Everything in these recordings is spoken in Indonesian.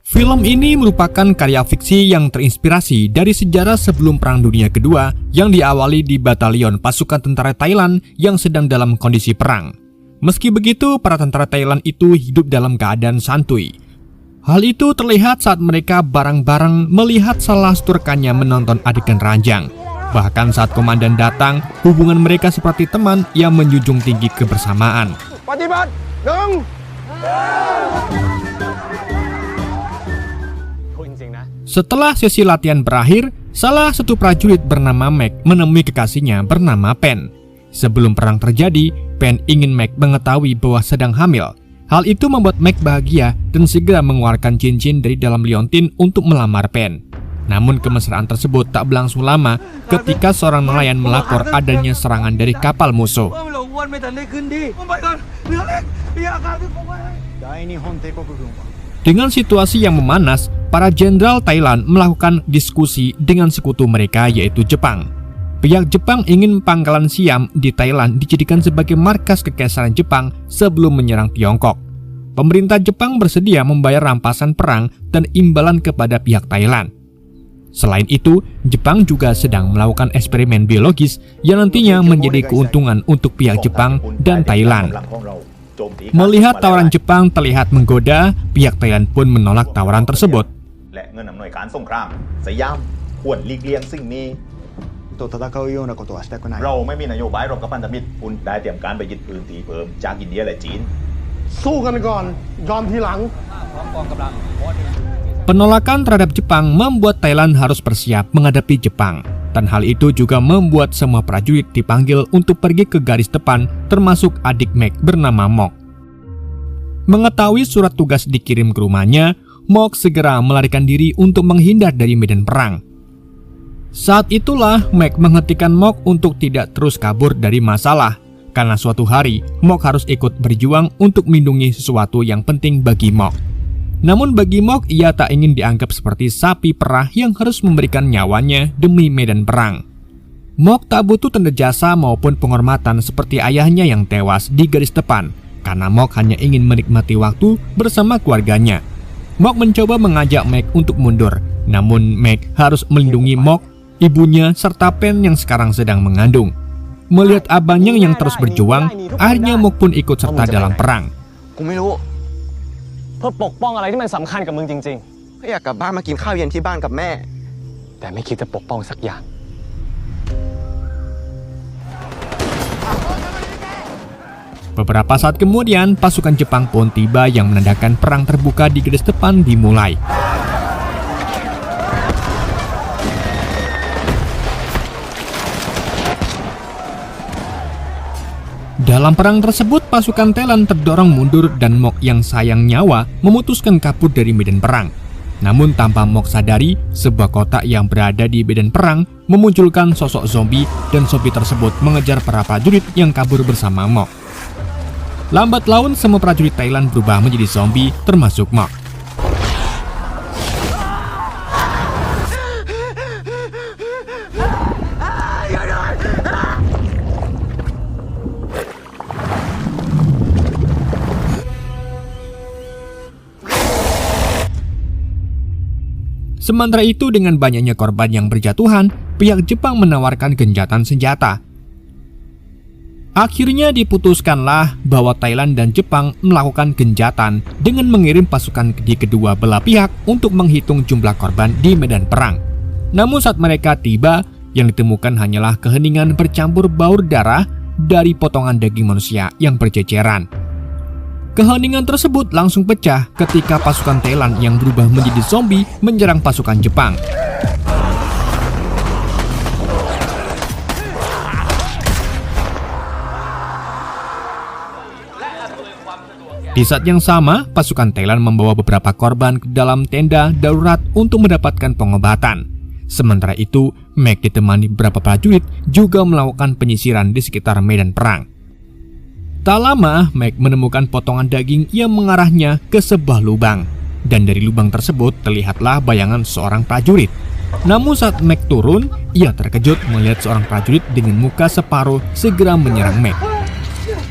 Film ini merupakan karya fiksi yang terinspirasi dari sejarah sebelum Perang Dunia Kedua yang diawali di batalion pasukan tentara Thailand yang sedang dalam kondisi perang. Meski begitu, para tentara Thailand itu hidup dalam keadaan santuy. Hal itu terlihat saat mereka bareng-bareng melihat salah satu rekannya menonton adegan ranjang. Bahkan saat komandan datang, hubungan mereka seperti teman yang menjunjung tinggi kebersamaan. Setelah sesi latihan berakhir, salah satu prajurit bernama Mac menemui kekasihnya bernama Pen. Sebelum perang terjadi, Pen ingin Mac mengetahui bahwa sedang hamil. Hal itu membuat Mac bahagia dan segera mengeluarkan cincin dari dalam liontin untuk melamar Pen. Namun kemesraan tersebut tak berlangsung lama ketika seorang nelayan melapor adanya serangan dari kapal musuh. Dengan situasi yang memanas, para jenderal Thailand melakukan diskusi dengan sekutu mereka yaitu Jepang. Pihak Jepang ingin pangkalan Siam di Thailand dijadikan sebagai markas kekaisaran Jepang sebelum menyerang Tiongkok. Pemerintah Jepang bersedia membayar rampasan perang dan imbalan kepada pihak Thailand. Selain itu, Jepang juga sedang melakukan eksperimen biologis yang nantinya menjadi keuntungan untuk pihak Jepang dan Thailand. Melihat tawaran Jepang terlihat menggoda, pihak Thailand pun menolak tawaran tersebut. Penolakan terhadap Jepang membuat Thailand harus bersiap menghadapi Jepang. Dan hal itu juga membuat semua prajurit dipanggil untuk pergi ke garis depan, termasuk adik Mac bernama Mok. Mengetahui surat tugas dikirim ke rumahnya, Mok segera melarikan diri untuk menghindar dari medan perang. Saat itulah Mac menghentikan Mok untuk tidak terus kabur dari masalah, karena suatu hari Mok harus ikut berjuang untuk melindungi sesuatu yang penting bagi Mok. Namun bagi Mok, ia tak ingin dianggap seperti sapi perah yang harus memberikan nyawanya demi medan perang. Mok tak butuh tanda jasa maupun penghormatan seperti ayahnya yang tewas di garis depan, karena Mok hanya ingin menikmati waktu bersama keluarganya. Mok mencoba mengajak Mac untuk mundur, namun Mac harus melindungi Mok, ibunya, serta Pen yang sekarang sedang mengandung. Melihat abangnya yang terus berjuang, akhirnya Mok pun ikut serta dalam perang. เพื่อปกป้องอะไรที่มันสำคัญกับมึงจริง ก็อยากกลับบ้านมากินข้าวเย็นที่บ้านกับแม่ ๆแต่ไม่คิดจะปกป้องสักอย่าง Beberapa saat kemudian, pasukan Jepang pun tiba yang menandakan perang terbuka di garis depan dimulai. Dalam perang tersebut, pasukan Thailand terdorong mundur dan Mok yang sayang nyawa memutuskan kabur dari medan perang. Namun tanpa Mok sadari, sebuah kotak yang berada di medan perang memunculkan sosok zombie dan zombie tersebut mengejar para prajurit yang kabur bersama Mok. Lambat laun, semua prajurit Thailand berubah menjadi zombie, termasuk Mok. Sementara itu, dengan banyaknya korban yang berjatuhan, pihak Jepang menawarkan gencatan senjata. Akhirnya diputuskanlah bahwa Thailand dan Jepang melakukan gencatan dengan mengirim pasukan di kedua belah pihak untuk menghitung jumlah korban di medan perang. Namun saat mereka tiba, yang ditemukan hanyalah keheningan bercampur baur darah dari potongan daging manusia yang berceceran. Keheningan tersebut langsung pecah ketika pasukan Thailand yang berubah menjadi zombie menyerang pasukan Jepang. Di saat yang sama, pasukan Thailand membawa beberapa korban ke dalam tenda darurat untuk mendapatkan pengobatan. Sementara itu, Mac ditemani beberapa prajurit juga melakukan penyisiran di sekitar medan perang. Tak lama, Mac menemukan potongan daging yang mengarahnya ke sebuah lubang. Dan dari lubang tersebut terlihatlah bayangan seorang prajurit. Namun saat Mac turun, ia terkejut melihat seorang prajurit dengan muka separuh segera menyerang Mac.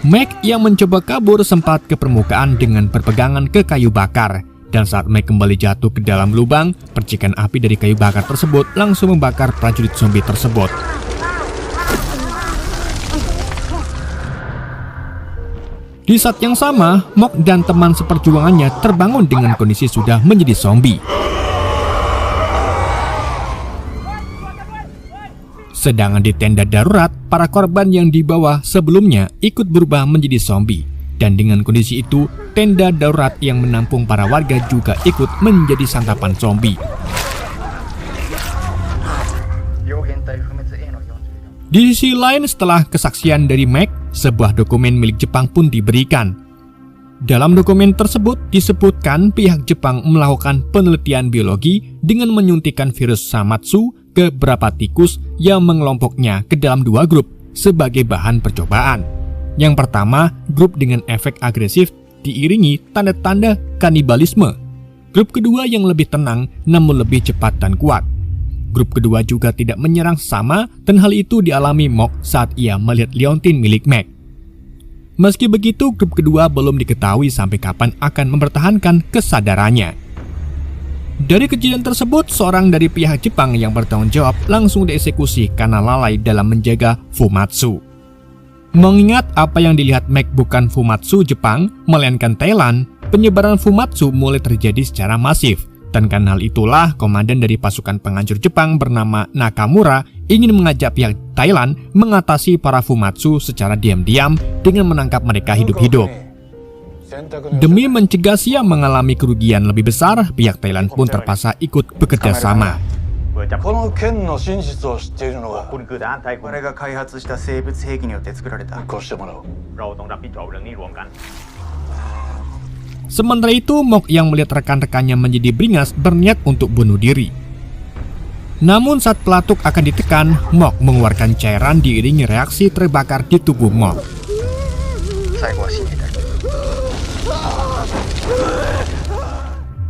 Mac yang mencoba kabur sempat ke permukaan dengan berpegangan ke kayu bakar. Dan saat Mac kembali jatuh ke dalam lubang, percikan api dari kayu bakar tersebut langsung membakar prajurit zombie tersebut. Di saat yang sama, Mok dan teman seperjuangannya terbangun dengan kondisi sudah menjadi zombie. Sedangkan di tenda darurat, para korban yang dibawa sebelumnya ikut berubah menjadi zombie. Dan dengan kondisi itu, tenda darurat yang menampung para warga juga ikut menjadi santapan zombie. Di sisi lain, setelah kesaksian dari Mac, sebuah dokumen milik Jepang pun diberikan. Dalam dokumen tersebut disebutkan pihak Jepang melakukan penelitian biologi dengan menyuntikkan virus Samatsu ke beberapa tikus yang mengelompoknya ke dalam dua grup sebagai bahan percobaan. Yang pertama, grup dengan efek agresif diiringi tanda-tanda kanibalisme. Grup kedua yang lebih tenang namun lebih cepat dan kuat. Grup kedua juga tidak menyerang sama dan hal itu dialami Mok saat ia melihat liontin milik Mac. Meski begitu, grup kedua belum diketahui sampai kapan akan mempertahankan kesadarannya. Dari kejadian tersebut, seorang dari pihak Jepang yang bertanggung jawab langsung dieksekusi karena lalai dalam menjaga Fumatsu. Mengingat apa yang dilihat Mac bukan Fumatsu Jepang, melainkan Thailand, penyebaran Fumatsu mulai terjadi secara masif. Dan karena hal itulah, komandan dari pasukan penghancur Jepang bernama Nakamura ingin mengajak pihak Thailand mengatasi para Fumatsu secara diam-diam dengan menangkap mereka hidup-hidup. Demi mencegah Siam mengalami kerugian lebih besar, pihak Thailand pun terpaksa ikut bekerja sama. Sementara itu, Mok yang melihat rekan-rekannya menjadi beringas berniat untuk bunuh diri. Namun saat pelatuk akan ditekan, Mok mengeluarkan cairan diiringi reaksi terbakar di tubuh Mok.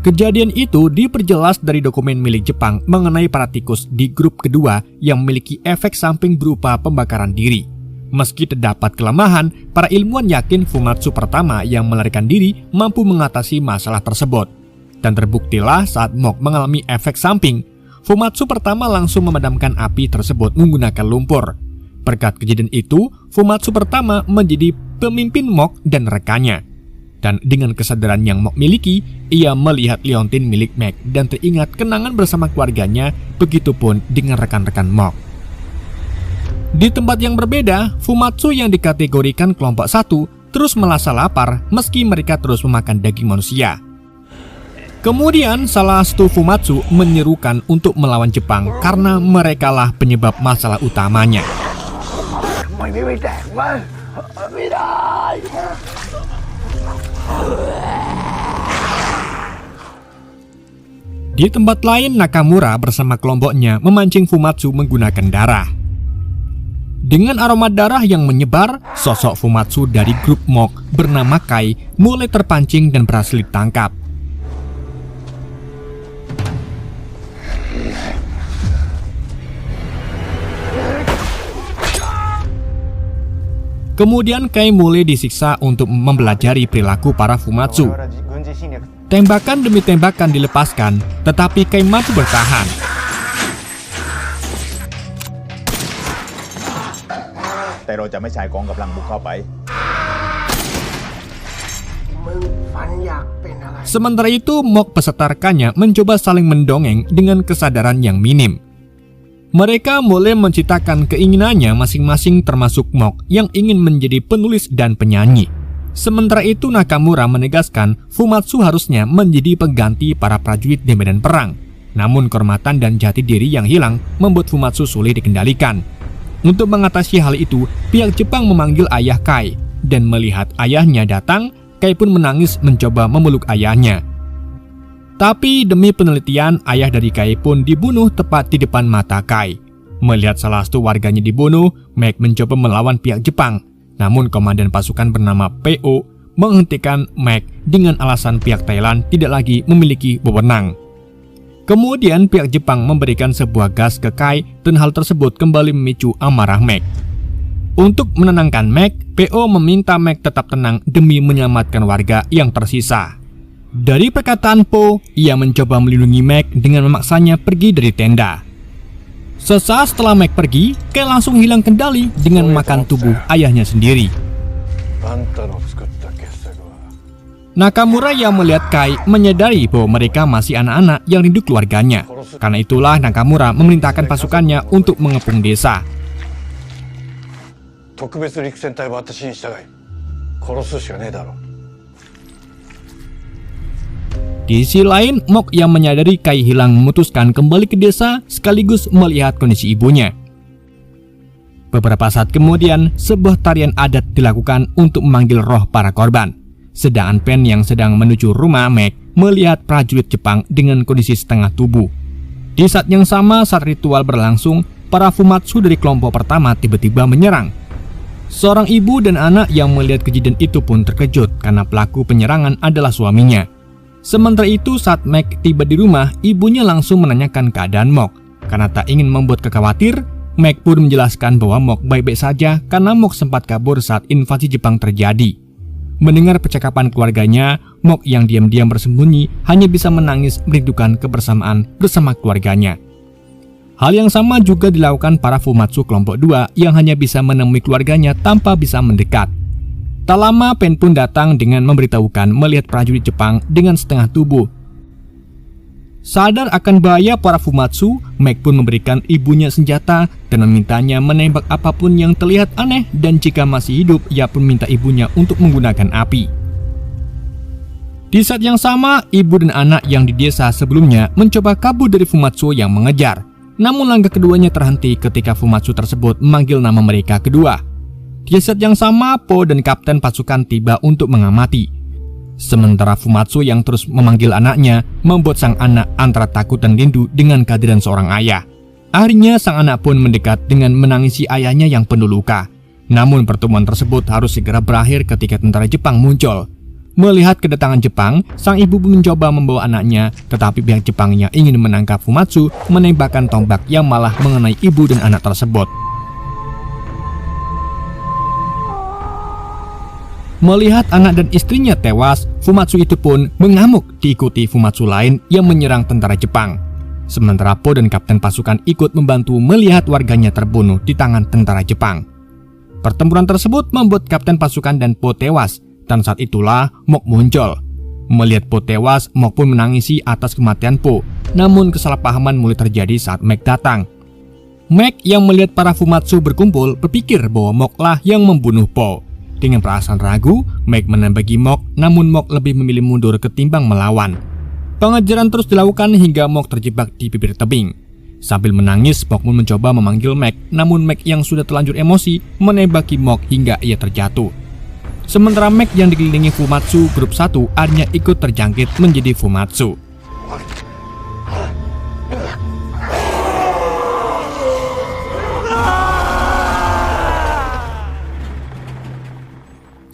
Kejadian itu diperjelas dari dokumen milik Jepang mengenai para tikus di grup kedua yang memiliki efek samping berupa pembakaran diri. Meski terdapat kelemahan, para ilmuwan yakin Fumatsu pertama yang melarikan diri mampu mengatasi masalah tersebut. Dan terbuktilah saat Mok mengalami efek samping, Fumatsu pertama langsung memadamkan api tersebut menggunakan lumpur. Berkat kejadian itu, Fumatsu pertama menjadi pemimpin Mok dan rekannya. Dan dengan kesadaran yang Mok miliki, ia melihat liontin milik Mac dan teringat kenangan bersama keluarganya, begitupun dengan rekan-rekan Mok. Di tempat yang berbeda, Fumatsu yang dikategorikan kelompok 1 terus merasa lapar meski mereka terus memakan daging manusia. Kemudian salah satu Fumatsu menyerukan untuk melawan Jepang karena merekalah penyebab masalah utamanya. Di tempat lain, Nakamura bersama kelompoknya memancing Fumatsu menggunakan darah. Dengan aroma darah yang menyebar, sosok Fumatsu dari grup Mok bernama Kai mulai terpancing dan berhasil ditangkap. Kemudian Kai mulai disiksa untuk mempelajari perilaku para Fumatsu. Tembakan demi tembakan dilepaskan, tetapi Kai mampu bertahan. Sementara itu, Mok peserta rekannya mencoba saling mendongeng dengan kesadaran yang minim. Mereka mulai menciptakan keinginannya masing-masing, termasuk Mok yang ingin menjadi penulis dan penyanyi. Sementara itu, Nakamura menegaskan Fumatsu harusnya menjadi pengganti para prajurit di medan perang. Namun kehormatan dan jati diri yang hilang membuat Fumatsu sulit dikendalikan. Untuk mengatasi hal itu, pihak Jepang memanggil ayah Kai, dan melihat ayahnya datang, Kai pun menangis mencoba memeluk ayahnya. Tapi demi penelitian, ayah dari Kai pun dibunuh tepat di depan mata Kai. Melihat salah satu warganya dibunuh, Mac mencoba melawan pihak Jepang. Namun komandan pasukan bernama PO menghentikan Mac dengan alasan pihak Thailand tidak lagi memiliki wewenang. Kemudian pihak Jepang memberikan sebuah gas ke Kai dan hal tersebut kembali memicu amarah Mac. Untuk menenangkan Mac, PO meminta Mac tetap tenang demi menyelamatkan warga yang tersisa. Dari perkataan Po, ia mencoba melindungi Mac dengan memaksanya pergi dari tenda. Sesaat setelah Mac pergi, Kai langsung hilang kendali dengan makan tubuh ayahnya sendiri. Nakamura yang melihat Kai menyadari bahwa mereka masih anak-anak yang rindu keluarganya. Karena itulah Nakamura memerintahkan pasukannya untuk mengepung desa. Di sisi lain, Mok yang menyadari Kai hilang memutuskan kembali ke desa sekaligus melihat kondisi ibunya. Beberapa saat kemudian, sebuah tarian adat dilakukan untuk memanggil roh para korban. Sedangkan Pen yang sedang menuju rumah Mac melihat prajurit Jepang dengan kondisi setengah tubuh. Di saat yang sama, saat ritual berlangsung, para Fumatsu dari kelompok pertama tiba-tiba menyerang. Seorang ibu dan anak yang melihat kejadian itu pun terkejut karena pelaku penyerangan adalah suaminya. Sementara itu, saat Mac tiba di rumah, ibunya langsung menanyakan keadaan Mok. Karena tak ingin membuat kekhawatir, Mac pun menjelaskan bahwa Mok baik-baik saja karena Mok sempat kabur saat invasi Jepang terjadi. Mendengar percakapan keluarganya, Mok yang diam-diam bersembunyi hanya bisa menangis merindukan kebersamaan bersama keluarganya. Hal yang sama juga dilakukan para Fumatsu kelompok 2 yang hanya bisa menemui keluarganya tanpa bisa mendekat. Tak lama, Pen pun datang dengan memberitahukan melihat prajurit Jepang dengan setengah tubuh. Sadar akan bahaya para Fumatsu, Mac pun memberikan ibunya senjata dan memintanya menembak apapun yang terlihat aneh, dan jika masih hidup, ia pun minta ibunya untuk menggunakan api. Di saat yang sama, ibu dan anak yang di desa sebelumnya mencoba kabur dari Fumatsu yang mengejar. Namun langkah keduanya terhenti ketika Fumatsu tersebut memanggil nama mereka kedua. Di saat yang sama, Po dan kapten pasukan tiba untuk mengamati. Sementara Fumatsu yang terus memanggil anaknya membuat sang anak antara takut dan rindu dengan kehadiran seorang ayah. Akhirnya sang anak pun mendekat dengan menangisi ayahnya yang penuh luka. Namun pertemuan tersebut harus segera berakhir ketika tentara Jepang muncul. Melihat kedatangan Jepang, sang ibu pun mencoba membawa anaknya, tetapi pihak Jepangnya ingin menangkap Fumatsu menembakkan tombak yang malah mengenai ibu dan anak tersebut. Melihat anak dan istrinya tewas, Fumatsu itu pun mengamuk diikuti Fumatsu lain yang menyerang tentara Jepang. Sementara Po dan kapten pasukan ikut membantu melihat warganya terbunuh di tangan tentara Jepang. Pertempuran tersebut membuat kapten pasukan dan Po tewas, dan saat itulah Mok muncul. Melihat Po tewas, Mok pun menangisi atas kematian Po. Namun kesalahpahaman mulai terjadi saat Mac datang. Mac yang melihat para Fumatsu berkumpul berpikir bahwa Mok lah yang membunuh Po. Dengan perasaan ragu, Mac menembaki Mok, namun Mok lebih memilih mundur ketimbang melawan. Pengejaran terus dilakukan hingga Mok terjebak di bibir tebing. Sambil menangis, Mok pun mencoba memanggil Mac, namun Mac yang sudah terlanjur emosi menembaki Mok hingga ia terjatuh. Sementara Mac yang dikelilingi Fumatsu grup 1 akhirnya ikut terjangkit menjadi Fumatsu.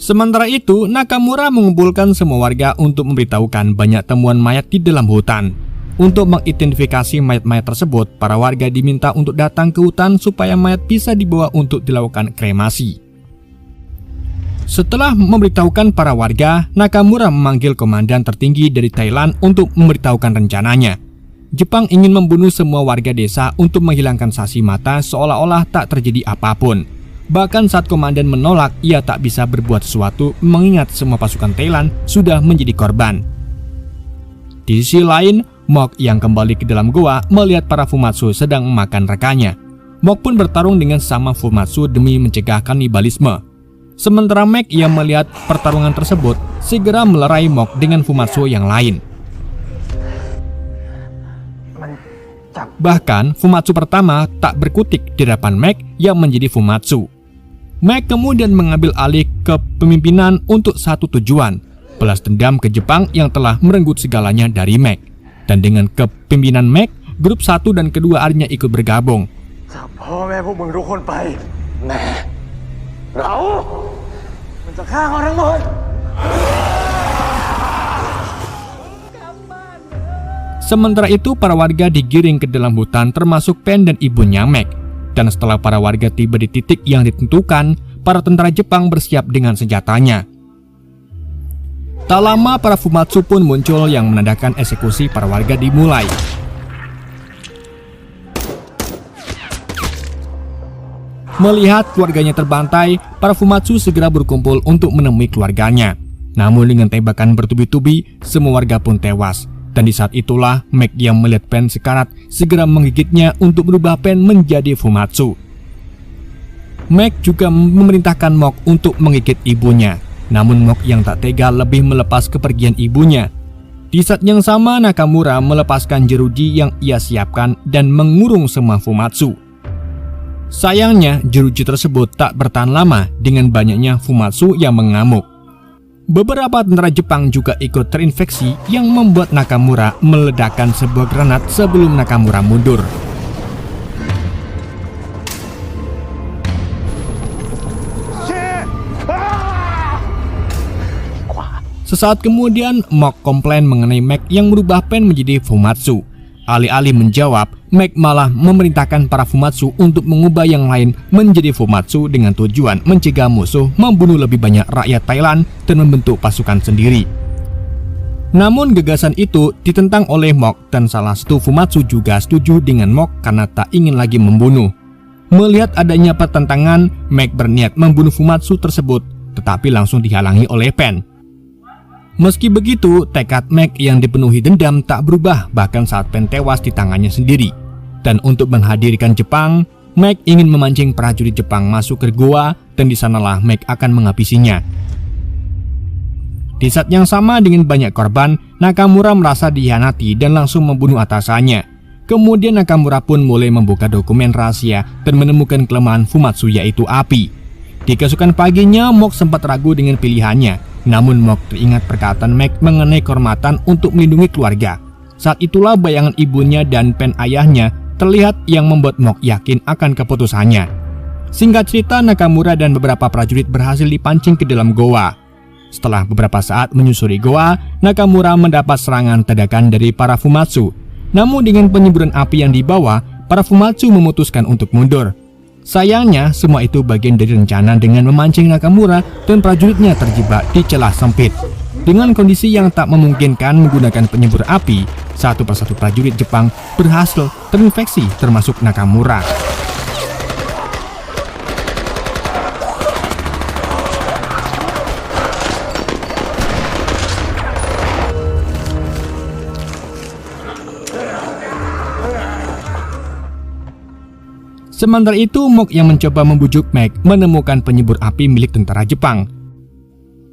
Sementara itu, Nakamura mengumpulkan semua warga untuk memberitahukan banyak temuan mayat di dalam hutan. Untuk mengidentifikasi mayat-mayat tersebut, para warga diminta untuk datang ke hutan supaya mayat bisa dibawa untuk dilakukan kremasi. Setelah memberitahukan para warga, Nakamura memanggil komandan tertinggi dari Thailand untuk memberitahukan rencananya. Jepang ingin membunuh semua warga desa untuk menghilangkan saksi mata seolah-olah tak terjadi apapun. Bahkan saat komandan menolak, ia tak bisa berbuat sesuatu mengingat semua pasukan Thailand sudah menjadi korban. Di sisi lain, Mok yang kembali ke dalam goa melihat para Fumatsu sedang memakan rekannya. Mok pun bertarung dengan sama Fumatsu demi mencegah kanibalisme. Sementara Mac yang melihat pertarungan tersebut segera melerai Mok dengan Fumatsu yang lain. Bahkan Fumatsu pertama tak berkutik di hadapan Mac yang menjadi Fumatsu. Mac kemudian mengambil alih kepemimpinan untuk satu tujuan, balas dendam ke Jepang yang telah merenggut segalanya dari Mac. Dan dengan kepemimpinan Mac, grup 1 dan kedua akhirnya ikut bergabung. Sementara itu, para warga digiring ke dalam hutan termasuk Pen dan ibunya Mac. Dan setelah para warga tiba di titik yang ditentukan, para tentara Jepang bersiap dengan senjatanya. Tak lama para Fumatsu pun muncul yang menandakan eksekusi para warga dimulai. Melihat keluarganya terbantai, para Fumatsu segera berkumpul untuk menemui keluarganya. Namun dengan tembakan bertubi-tubi, semua warga pun tewas. Dan di saat itulah, Mac yang melihat Pen sekarat segera menggigitnya untuk berubah Pen menjadi Fumatsu. Mac juga memerintahkan Mok untuk menggigit ibunya. Namun Mok yang tak tega lebih melepas kepergian ibunya. Di saat yang sama, Nakamura melepaskan jeruji yang ia siapkan dan mengurung semua Fumatsu. Sayangnya, jeruji tersebut tak bertahan lama dengan banyaknya Fumatsu yang mengamuk. Beberapa tentara Jepang juga ikut terinfeksi yang membuat Nakamura meledakkan sebuah granat sebelum Nakamura mundur. Sesaat kemudian, Mok komplain mengenai Mac yang merubah Pen menjadi Fumatsu. Alih-alih menjawab, Mac malah memerintahkan para Fumatsu untuk mengubah yang lain menjadi Fumatsu dengan tujuan mencegah musuh membunuh lebih banyak rakyat Thailand dan membentuk pasukan sendiri. Namun gagasan itu ditentang oleh Mok dan salah satu Fumatsu juga setuju dengan Mok karena tak ingin lagi membunuh. Melihat adanya pertentangan, Mac berniat membunuh Fumatsu tersebut, tetapi langsung dihalangi oleh Pen. Meski begitu, tekad Mac yang dipenuhi dendam tak berubah bahkan saat Pen tewas di tangannya sendiri. Dan untuk menghadirkan Jepang, Mac ingin memancing prajurit Jepang masuk ke goa dan di sanalah Mac akan menghabisinya. Di saat yang sama dengan banyak korban, Nakamura merasa dikhianati dan langsung membunuh atasannya. Kemudian Nakamura pun mulai membuka dokumen rahasia dan menemukan kelemahan Fumatsu yaitu api. Di keesokan paginya, Mok sempat ragu dengan pilihannya. Namun Mok teringat perkataan Mac mengenai kehormatan untuk melindungi keluarga. Saat itulah bayangan ibunya dan Pen ayahnya terlihat yang membuat Mok yakin akan keputusannya. Singkat cerita, Nakamura dan beberapa prajurit berhasil dipancing ke dalam goa. Setelah beberapa saat menyusuri goa, Nakamura mendapat serangan dadakan dari para Fumatsu. Namun dengan penyemburan api yang dibawa, para Fumatsu memutuskan untuk mundur. Sayangnya, semua itu bagian dari rencana dengan memancing Nakamura dan prajuritnya terjebak di celah sempit. Dengan kondisi yang tak memungkinkan menggunakan penyembur api, satu persatu prajurit Jepang berhasil terinfeksi termasuk Nakamura. Sementara itu, Mok yang mencoba membujuk Mac menemukan penyembur api milik tentara Jepang.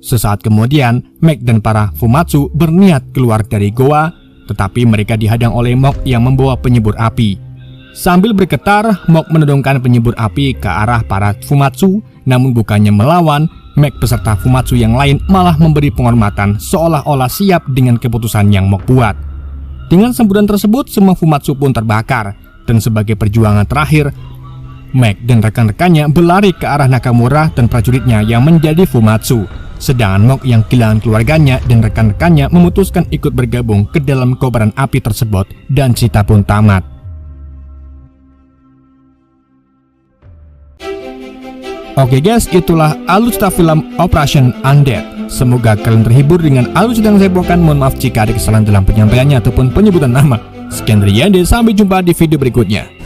Sesaat kemudian, Mac dan para Fumatsu berniat keluar dari goa, tetapi mereka dihadang oleh Mok yang membawa penyembur api. Sambil bergetar, Mok menodongkan penyembur api ke arah para Fumatsu, namun bukannya melawan, Mac beserta Fumatsu yang lain malah memberi penghormatan seolah-olah siap dengan keputusan yang Mok buat. Dengan semburan tersebut, semua Fumatsu pun terbakar, dan sebagai perjuangan terakhir, Mac dan rekan-rekannya berlari ke arah Nakamura dan prajuritnya yang menjadi Fumatsu. Sedangkan Mok yang kehilangan keluarganya dan rekan-rekannya memutuskan ikut bergabung ke dalam kobaran api tersebut dan cerita pun tamat. Oke guys, itulah alur cerita film Operation Undead. Semoga kalian terhibur dengan alur cerita yang saya bawakan. Mohon maaf jika ada kesalahan dalam penyampaiannya ataupun penyebutan nama. Sekian dari Yande, sampai jumpa di video berikutnya.